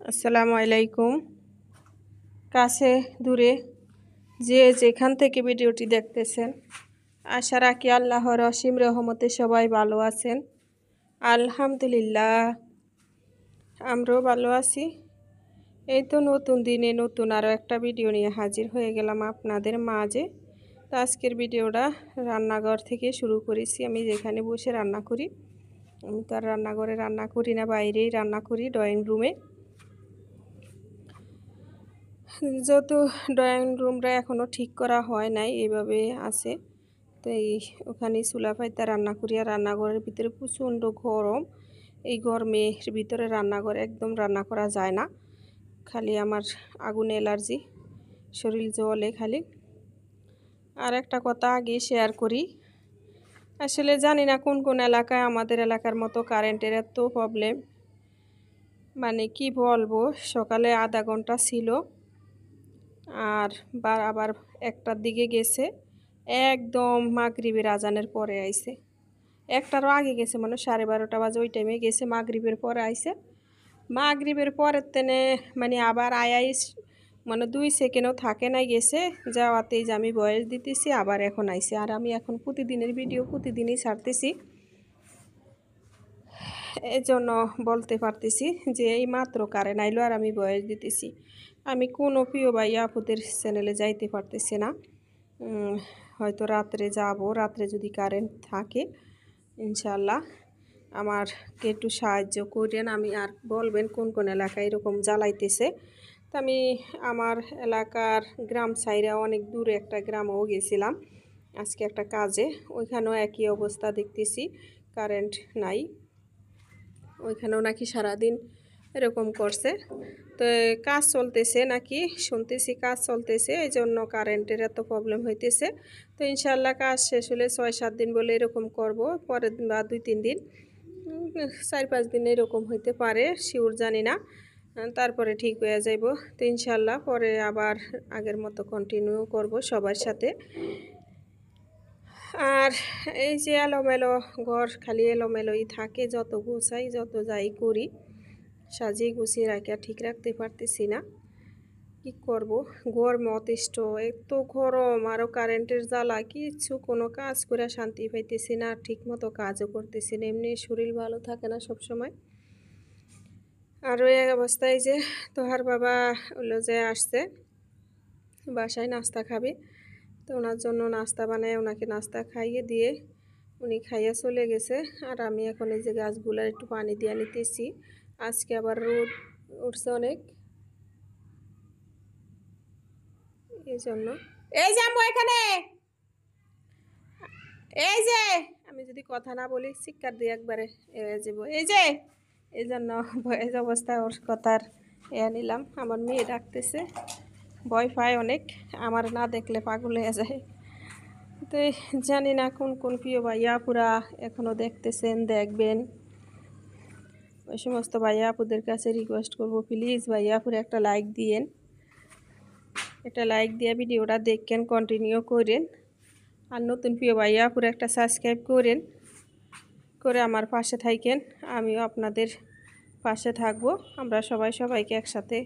আসসালামু আলাইকুম। কাছে দূরে যে যেখান থেকে ভিডিওটি দেখতেছেন, আশা রাখি আল্লাহর অসীম রহমতে সবাই ভালো আছেন। আলহামদুলিল্লাহ, আমরাও ভালো আছি। এই তো নতুন দিনে নতুন আরও একটা ভিডিও নিয়ে হাজির হয়ে গেলাম আপনাদের মাঝে। তো আজকের ভিডিওটা রান্নাঘর থেকে শুরু করেছি। আমি যেখানে বসে রান্না করি, আমি তো আর রান্নাঘরে রান্না করি না, বাইরেই রান্না করি, ড্রয়িং রুমে। যেহেতু ড্রয়িং রুমটা এখনও ঠিক করা হয় নাই, এইভাবে আছে। তো ওখানে চুলা পাইতে রান্না করি। আর রান্নাঘরের ভিতরে প্রচণ্ড গরম। এই গরমের ভিতরে রান্নাঘরে একদম রান্না করা যায় না, খালি আমার আগুন অ্যালার্জি, শরীর জ্বলে খালি। আর একটা কথা আগে শেয়ার করি, আসলে জানি না কোন কোন এলাকায় আমাদের এলাকার মতো কারেন্টের এত প্রবলেম, মানে কি বলবো। সকালে আধা ঘন্টা ছিল, আর আবার একটার দিকে গেছে, একদম মাগরিবের আজানের পরে আইছে। একটারও আগে গেছে, মানে 12:30 বাজে, ওই টাইমে গেছে, মাগরিবের পরে আইছে। মাগরিবের পরের তেনে মানে আবার আইস, মানে 2 সেকেন্ডও থাকে নাই, গেছে। যাওয়াতেই যে আমি ভয়েস দিতেছি, আবার এখন আইছে। আর আমি এখন প্রতিদিনের ভিডিও প্রতিদিনই ছাড়তেছি, এই জন্য বলতে পারতেছি যে এই মাত্র কারেন্ট আইলো আর আমি ভয়েস দিতেছি। আমি কোনো প্রিয় ভাইয়া আপুদের চ্যানেলে যাইতে পারতেছি না। হয়তো রাত্রে যাব, রাত্রে যদি কারেন্ট থাকে ইনশাল্লাহ আমাকে একটু সাহায্য করেন। আমি আর বলবেন কোন কোন এলাকায় এরকম জ্বালাইতেছে। তো আমি আমার এলাকার গ্রাম সাইডে অনেক দূরে একটা গ্রামেও গেছিলাম আজকে একটা কাজে, ওইখানেও একই অবস্থা দেখতেছি, কারেন্ট নাই। ওইখানেও নাকি সারাদিন এরকম করছে। তো কাজ চলতেছে নাকি, শুনতেছি কাজ চলতেছে, এই জন্য কারেন্টের এত প্রবলেম হইতেছে। তো ইনশাল্লাহ কাজ শেষ হলে 6-7 দিন বলে এরকম করব, পরের দিন বা 2-3 দিন, 4-5 দিন এরকম হইতে পারে, শিওর জানি না। তারপরে ঠিক হয়ে যাইব। তো ইনশাল্লাহ পরে আবার আগের মতো কন্টিনিউ করব সবার সাথে। আর এই যে এলোমেলো ঘর, খালি এলোমেলোই থাকে, যত গুছাই যত যাই করি, সাজিয়ে গুছিয়ে রাখা ঠিক রাখতে পারতেছি না। কি করব, গরম অতিষ্ঠ, এত গরম, আরও কারেন্টের জ্বালা, কিচ্ছু কোনো কাজ করে শান্তি পাইতেছি না, ঠিক মতো কাজও করতেছি না, এমনি শরীর ভালো থাকে না সব সময়। আর ওই অবস্থায় যে তোহার বাবা হলো যে আসছে বাসায় নাস্তা খাবে, তো ওনার জন্য নাস্তা বানায় ওনাকে নাস্তা খাইয়ে দিয়ে উনি খাইয়ে চলে গেছে। আর আমি এখন এই যে গাছগুলার একটু পানি দিয়ে নিতেছি। আজকে আবার রোদ উঠছে অনেক, এই জন্য। এই যে আমি এখানে, এই যে আমি যদি কথা না বলি শিক্ষার দিয়ে একবারে যাব, এই যে, এই জন্য ভয়েস অবস্থা ওর কথার নিলাম। আমার মেয়ে ডাকতেছে, ভয় পায় অনেক, আমার না দেখলে পাগল হয়ে যায়। তো জানি না কোন কোন প্রিয় ভাইয়া আপুরা এখনও দেখতেছেন, দেখবেন। ওই সমস্ত ভাইয়া আপুদের কাছে রিকোয়েস্ট করব, প্লিজ ভাইয়া আপুরা একটা লাইক দিয়েন, একটা লাইক দিয়ে ভিডিওটা দেখেন, কন্টিনিউ করেন। আর নতুন প্রিয় ভাইয়া আপুরা একটা সাবস্ক্রাইব করেন, করে আমার পাশে থাকেন, আমিও আপনাদের পাশে থাকব। আমরা সবাই সবাইকে একসাথে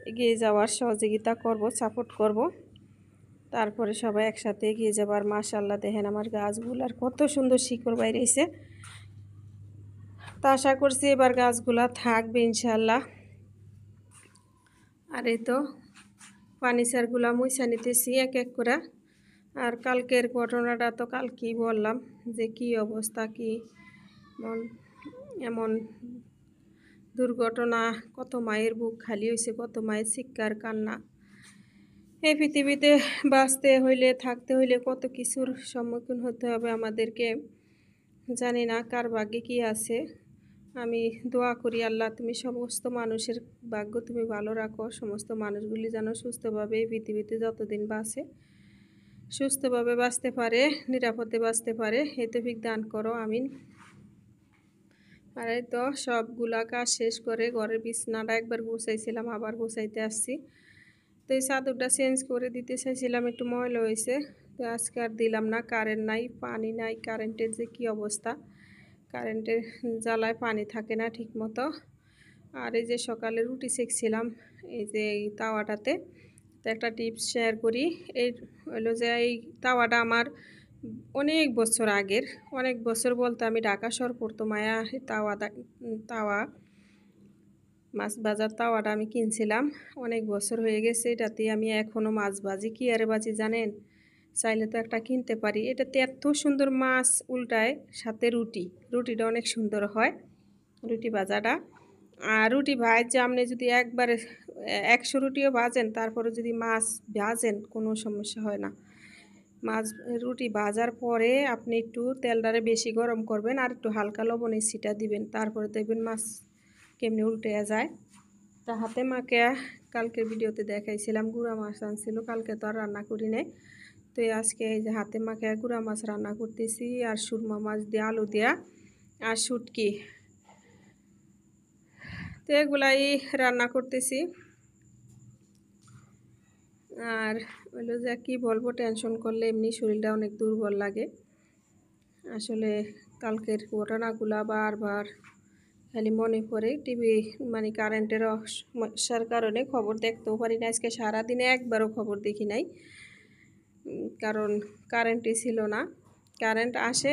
এগিয়ে যাওয়ার সহযোগিতা করব, সাপোর্ট করব। তারপরে সবাই একসাথে এগিয়ে যাবার। মাশাআল্লাহ, দেখেন আমার গাছগুলার কত সুন্দর শিকড় বাইরেছে। তা আশা করছি এবার গাছগুলা থাকবে ইনশাআল্লাহ। আর এই তো ফার্নিচারগুলা মুইসা নিতেছি এক এক করে। আর কালকের ঘটনাটা তো কালকেই বললাম যে কি অবস্থা, কি এমন দুর্ঘটনা, কত মায়ের বুক খালি হয়েছে, কত মায়ের চিৎকার কান্না। এই পৃথিবীতে বাঁচতে হইলে, থাকতে হইলে কত কিছুর সম্মুখীন হতে হবে আমাদেরকে, জানি না কার ভাগ্যে কি আছে। আমি দোয়া করি আল্লাহ তুমি সমস্ত মানুষের ভাগ্য তুমি ভালো রাখো, সমস্ত মানুষগুলি যেন সুস্থভাবে এই পৃথিবীতে যতদিন বাঁচে সুস্থভাবে বাঁচতে পারে, নিরাপদে বাঁচতে পারে, এই তৌফিক দান করো, আমিন। আর এই তো সবগুলা কাজ শেষ করে ঘরের বিছনাটা একবার গুছাইছিলাম, আবার গুছাইতে আসছি। তো এই চাদরটা চেঞ্জ করে দিতে চাইছিলাম, একটু ময়লা হয়েছে, তো আজকে আর দিলাম না। কারেন্ট নাই, পানি নাই, কারেন্টের যে কি অবস্থা, কারেন্টের জ্বালায় পানি থাকে না ঠিক মতো। আর এই যে সকালে রুটি সেঁকছিলাম এই যে এই তাওয়াটাতে। তো একটা টিপস শেয়ার করি। এই হলো যে এই তাওয়াটা আমার অনেক বছর আগের, অনেক বছর বলতে আমি ঢাকা শহর পড়তো মায়া তাওয়া মাছ ভাজার তাওয়াটা আমি কিনছিলাম, অনেক বছর হয়ে গেছে। এটাতে আমি এখনও মাছ ভাজি। কী আরে বাজি জানেন, চাইলে তো একটা কিনতে পারি। এটাতে এত সুন্দর মাছ উল্টায়, সাথে রুটিটা অনেক সুন্দর হয়, রুটি ভাজাটা। আর রুটি ভাজে আপনি যদি একবারে 100 রুটিও ভাজেন, তারপরে যদি মাছ ভাজেন কোনো সমস্যা হয় না। রুটি ভাজার পরে আপনি একটু তেলটারে বেশি গরম করবেন আর একটু হালকা লবণের ছিটা দিবেন, তারপরে দেখবেন মাছ কেমনি উল্টে যায়। তা হাতে মাকে কালকের ভিডিওতে দেখাইছিলাম, গুঁড়া মাছ আনছিল, কালকে তো আর রান্না করি নাই। তো আজকে এই যে হাতে মাকে গুঁড়া মাছ রান্না করতেছি আর সুরমা মাছ দিয়ে আলু দেয়া আর শুটকি, তো এগুলাই রান্না করতেছি। আর হলো যে কী বলবো, টেনশন করলে এমনি শরীরটা অনেক দুর্বল লাগে। আসলে কালকের ঘটনাগুলা বারবার খালি মনে পড়ে। টিভি মানে কারেন্টের সমস্যার কারণে খবর দেখতেও পারি না। আজকে সারাদিনে একবারও খবর দেখি নাই, কারণ কারেন্টই ছিল না। কারেন্ট আসে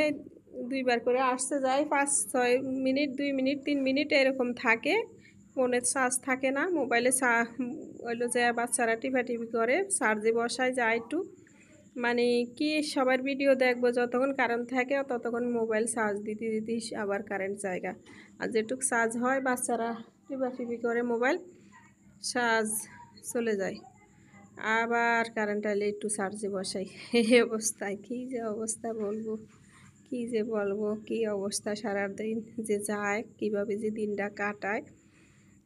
দুইবার করে, আসতে যায় 5-6 মিনিট, 2 মিনিট 3 মিনিট এরকম থাকে। ফোনের চার্জ থাকে না, মোবাইলে হইলো যে বাচ্চারা টিপাটিপি করে, চার্জে বসায় যায় একটু, মানে কি সবার ভিডিও দেখবো, যতক্ষণ কারেন্ট থাকে ততক্ষণ মোবাইল চার্জ দিতে দিতেই আবার কারেন্ট জায়গা। আর যেটুক চার্জ হয় বাচ্চারা টিপাটিপি করে, মোবাইল চার্জ চলে যায়, আবার কারেন্ট আইলে একটু চার্জে বসাই। এই অবস্থায় কী যে অবস্থা বলবো, কী যে বলবো, কী অবস্থা সারাদিন যে যায়, কীভাবে যে দিনটা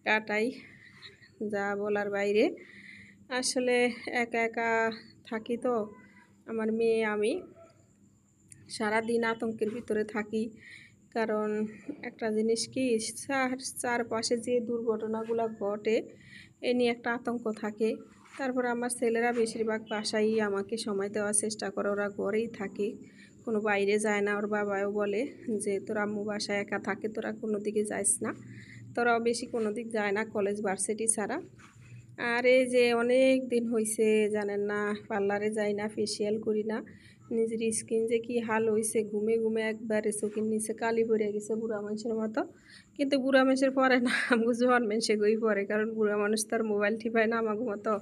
কাটাই যা বলার বাইরে। আসলে একা একা থাকি তো, আমার মেয়ে আমি সারাদিন আতঙ্কের ভিতরে থাকি। কারণ একটা জিনিস কি, চারপাশে যে দুর্ঘটনাগুলো ঘটে এ নিয়ে একটা আতঙ্ক থাকে। তারপর আমার ছেলেরা বেশিরভাগ বাসায় আমাকে সময় দেওয়ার চেষ্টা করে, ওরা ঘরেই থাকে, কোনো বাইরে যায় না। ওর বাবাও বলে যে তোর আম্মু বাসায় একা থাকে, তোরা কোনো দিকে যাইস না। তোরাও বেশি কোনো দিক যায় না, কলেজ ভার্সিটি ছাড়া। আর এই যে অনেক দিন হয়েছে জানেন না, পার্লারে যাই না, ফেসিয়াল করি না। নিজের স্কিন যে কি হাল হয়েছে, ঘুমে ঘুমে একবারে চোখের নিচে কালি পড়ে গেছে বুড়া মানুষের মতো। কিন্তু বুড়া মানুষের পরে না, আমাকে জোয়ান মানুষে গই পরে, কারণ বুড়া মানুষ তো আর মোবাইল টিপায় না আমাকে মতো।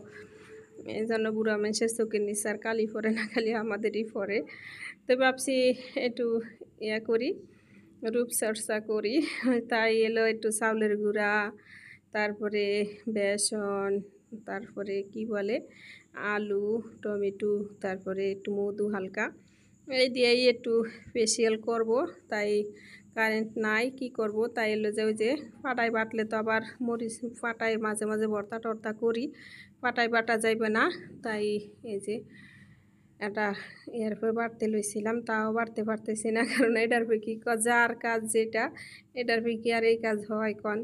এই জন্য বুড়া মানুষের চোখের নিচে আর কালি পরে না, খালি আমাদেরই পরে। তো ভাবছি একটু করি, রূপচর্চা করি। তাই এলো একটু চাউলের গুঁড়া, তারপরে বেসন, তারপরে কি বলে আলু, টমেটো, তারপরে একটু মধু হালকা, এই দিয়েই একটু ফেসিয়াল করব। তাই কারেন্ট নাই, কি করব, তাই এলো যে ওই যে পাটায় বাটলে তো আবার মরিচ পাটায় মাঝে মাঝে ভর্তা টর্তা করি, পাটায় বাটা যাইবে না। তাই এই যে এটা এরপর বাড়তে লইছিলাম, তাও বাড়তে পারতেছি না, কারণ এটার কি যার কাজ যেটা, এটার কি আর এই কাজ হয় কন।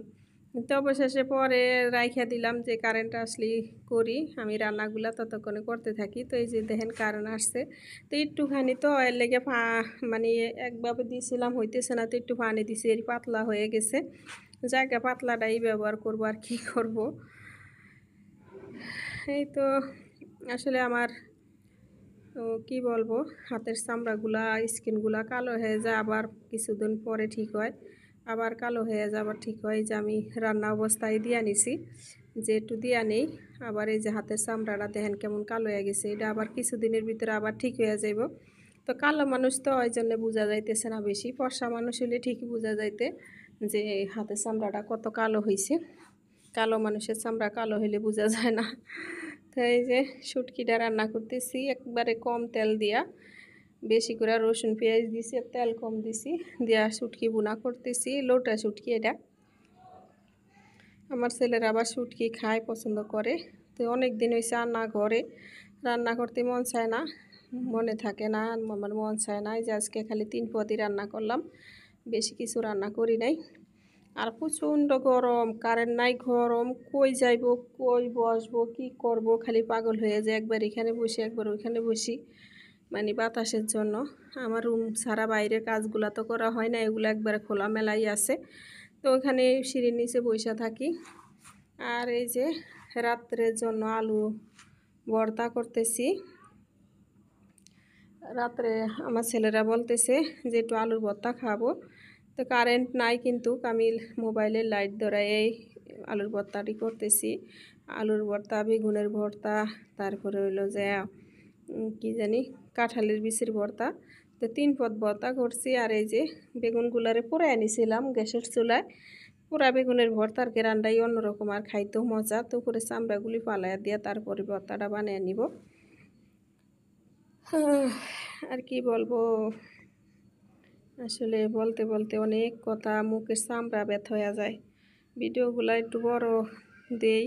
তো অবশেষে পরে রাইখা দিলাম যে কারেন্ট আসলেই করি, আমি রান্নাগুলা ততক্ষণে করতে থাকি। তো এই যে দেখেন কারেন্ট আসছে, তো একটুখানি তো এর লেগে মানে একভাবে দিয়েছিলাম হইতেছে না, তো একটু পানি দিছি, এর পাতলা হয়ে গেছে। জায়গা পাতলাটাই ব্যবহার করব, আর কি করব। এই তো আসলে আমার তো কী বলবো, হাতের চামড়াগুলা স্কিনগুলা কালো হয়ে যায়, আবার কিছুদিন পরে ঠিক হয়, আবার কালো হয়ে যায়, আবার ঠিক হয়। যে আমি রান্না অবস্থায় দিয়া নিছি, যে একটু দিয়া নেই, আবার এই যে হাতের চামড়াটা দেখেন কেমন কালো হয়ে গেছে, এটা আবার কিছুদিনের ভিতরে আবার ঠিক হয়ে যাইব। তো কালো মানুষ তো ওই জন্য বোঝা যাইতেছে না, বেশি ফর্সা মানুষ হলে ঠিকই বোঝা যাইতে যে হাতের চামড়াটা কত কালো হয়েছে। কালো মানুষের চামড়া কালো হলে বোঝা যায় না। তো এই যে শুটকিটা রান্না করতেছি একবারে কম তেল দিয়া, বেশি করে রসুন পেঁয়াজ দিছি, তেল কম দিছি, দিয়া শুটকি বুনা করতেছি। লোটা শুটকি এটা, আমার ছেলেরা আবার শুটকি খায়, পছন্দ করে। তো অনেক দিন হয়েছে রান্না ঘরে রান্না করতে মন চায় না, মনে থাকে না, আমার মন চায় না। এই যে আজকে খালি 3 পদই রান্না করলাম, বেশি কিছু রান্না করি নাই। আর প্রচণ্ড গরম, কারেন্ট নাই, গরম, কই যাইব, কই বসবো, কি করব, খালি পাগল হয়ে যায়। একবার এখানে বসি, একবার ওইখানে বসি, মানে বাতাসের জন্য। আমার রুম ছাড়া বাইরের কাজগুলো তো করা হয় না, এগুলো একবারে খোলামেলাই আছে। তো ওখানে সিঁড়ির নিচে বসে থাকি। আর এই যে রাত্রের জন্য আলু ভর্তা করতেছি। রাত্রে আমার ছেলেরা বলতেছে যে একটু আলুর ভর্তা খাবো। তো কারেন্ট নাই, কিন্তু আমি মোবাইলের লাইট ধরে এই আলুর ভর্তাটি করতেছি। আলুর ভর্তা, বেগুনের ভর্তা, তারপরে হইলো যে কি জানি কাঁঠালের বিচির ভর্তা। তো 3 পদ ভর্তা করছি। আর এই যে বেগুনগুলারে পোড়ায় নিয়েছিলাম গ্যাসের চুলায়। পোড়া বেগুনের ভর্তার ঘেরানটাই অন্যরকম, আর খাইতেও মজা। তো করে চামড়াগুলি পালাইয়া দিয়ে তারপরে ভর্তাটা বানিয়ে নিব। আর কি বলবো, আসলে বলতে বলতে অনেক কথা, মুখের চামড়া ব্যথা হয়ে যায়। ভিডিওগুলো একটু বড় দেই,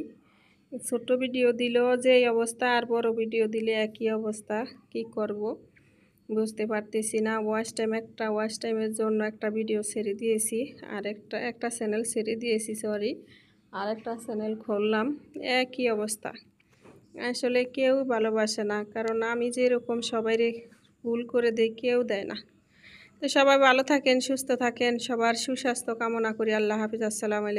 ছোট ভিডিও দিলেও যে অবস্থা, আর বড় ভিডিও দিলে একই অবস্থা। কি করব বুঝতে পারতেছি না। ওয়াচ টাইমের জন্য একটা ভিডিও ছেড়ে দিয়েছি, আর একটা চ্যানেল ছেড়ে দিয়েছি, সরি, আর একটা চ্যানেল খুললাম, একই অবস্থা। আসলে কেউ ভালোবাসে না, কারণ আমি যেরকম সবাইরে ভুল করে দেই, কেউ দেয় না। তো সবাই ভালো থাকেন, সুস্থ থাকেন, সবার সুস্বাস্থ্য কামনা করি। আল্লাহ হাফিজ, আসসালামু আলাইকুম।